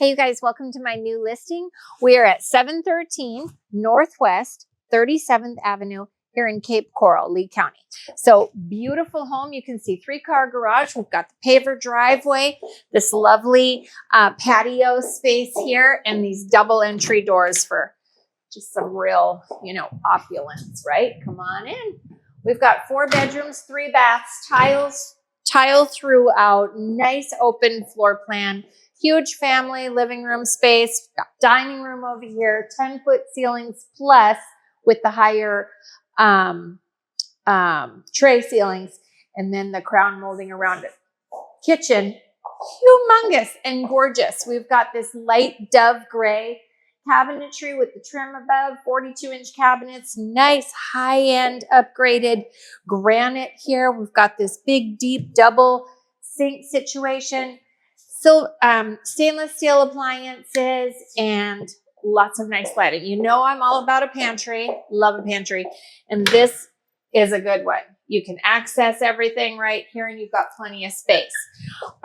Hey, you guys, welcome to my new listing. We are at 713 Northwest 37th Avenue here in Cape Coral, Lee County. So beautiful home. You can see 3-car garage. We've got the paver driveway, this lovely patio space here, and these double entry doors for just some real, opulence, right? Come on in. We've got 4 bedrooms, 3 baths, tile throughout, nice open floor plan. Huge family living room space, got dining room over here, 10-foot ceilings plus with the higher tray ceilings, and then the crown molding around it. Kitchen, humongous and gorgeous. We've got this light dove gray cabinetry with the trim above, 42-inch cabinets, nice high-end upgraded granite here. We've got this big, deep double sink situation. So stainless steel appliances and lots of nice lighting. You know I'm all about a pantry. Love a pantry. And this is a good one. You can access everything right here and you've got plenty of space.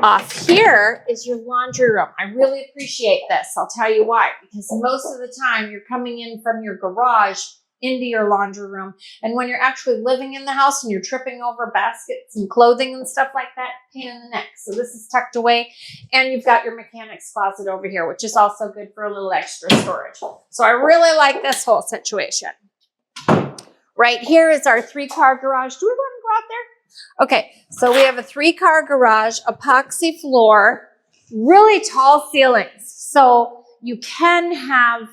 Off here is your laundry room. I really appreciate this. I'll tell you why. Because most of the time you're coming in from your garage into your laundry room. And when you're actually living in the house and you're tripping over baskets and clothing and stuff like that, pain in the neck. So this is tucked away. And you've got your mechanic's closet over here, which is also good for a little extra storage. So I really like this whole situation. Right here is our 3-car garage. Do we want to go out there? Okay, so we have a 3-car garage, epoxy floor, really tall ceilings. So you can have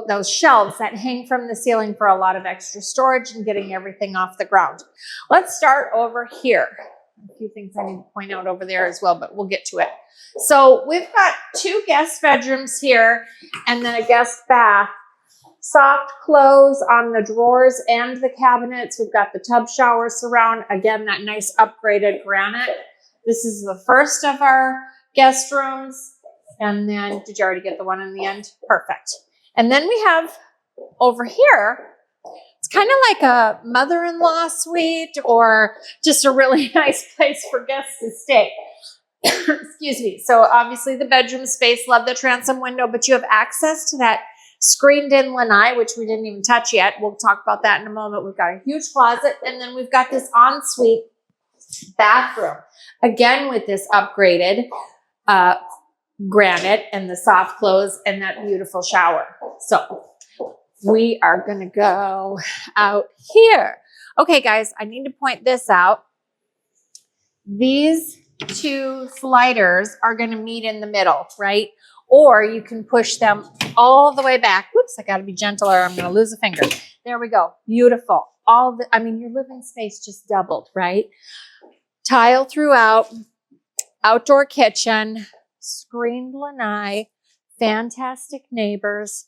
those shelves that hang from the ceiling for a lot of extra storage and getting everything off the ground. Let's start over here. A few things I need to point out over there as well, but we'll get to it. So we've got 2 guest bedrooms here and then a guest bath. Soft close on the drawers and the cabinets. We've got the tub shower surround. Again, that nice upgraded granite. This is the first of our guest rooms. And then, did you already get the one in the end? Perfect. And then we have over here, it's kind of like a mother-in-law suite or just a really nice place for guests to stay. Excuse me. So obviously the bedroom space, love the transom window, but you have access to that screened-in lanai, which we didn't even touch yet. We'll talk about that in a moment. We've got a huge closet, and then we've got this ensuite bathroom. Again, with this upgraded granite and the soft close and that beautiful shower. So we are going to go out here. Okay, guys, I need to point this out. These 2 sliders are going to meet in the middle, right? Or you can push them all the way back. Whoops, I got to be gentle or I'm going to lose a finger. There we go. Beautiful. Your living space just doubled, right? Tile throughout, outdoor kitchen, screened lanai, fantastic neighbors,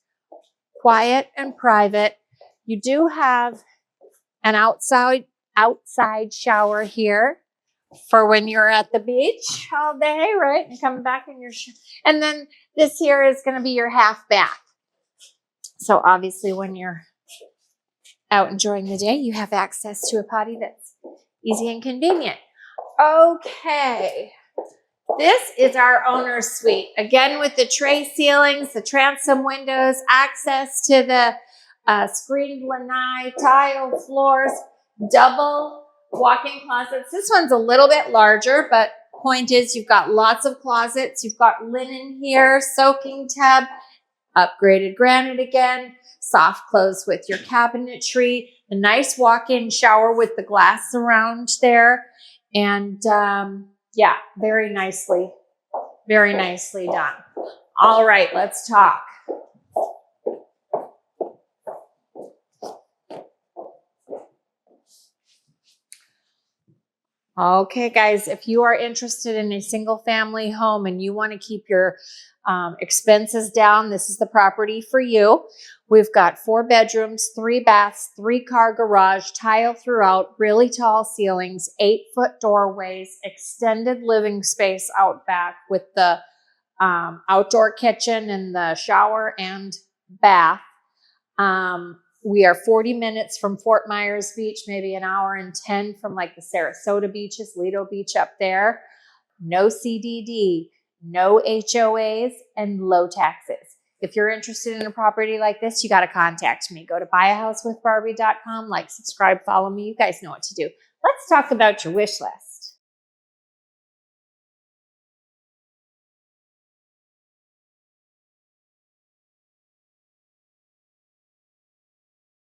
quiet and private. You do have an outside shower here for when you're at the beach all day, right? And coming back in your and then this here is going to be your half bath. So obviously when you're out enjoying the day, you have access to a potty that's easy and convenient. Okay. This is our owner's suite. Again, with the tray ceilings, the transom windows, access to the screened lanai, tile floors, double walk-in closets. This one's a little bit larger, but point is you've got lots of closets. You've got linen here, soaking tub, upgraded granite again, soft close with your cabinetry, a nice walk-in shower with the glass surround there. And yeah, very nicely done. All right, let's talk. Okay, guys, if you are interested in a single family home and you want to keep your expenses down, this is the property for you. We've got 4 bedrooms, 3 baths, 3-car garage, tile throughout, really tall ceilings, 8-foot doorways, extended living space out back with the outdoor kitchen and the shower and bath. We are 40 minutes from Fort Myers Beach, maybe an hour and 10 from like the Sarasota beaches, Lido Beach up there. No CDD. no HOAs, and low taxes. If you're interested in a property like this, you got to contact me. Go to buyahousewithbarbie.com, like, subscribe, follow me. You guys know what to do. Let's talk about your wish list.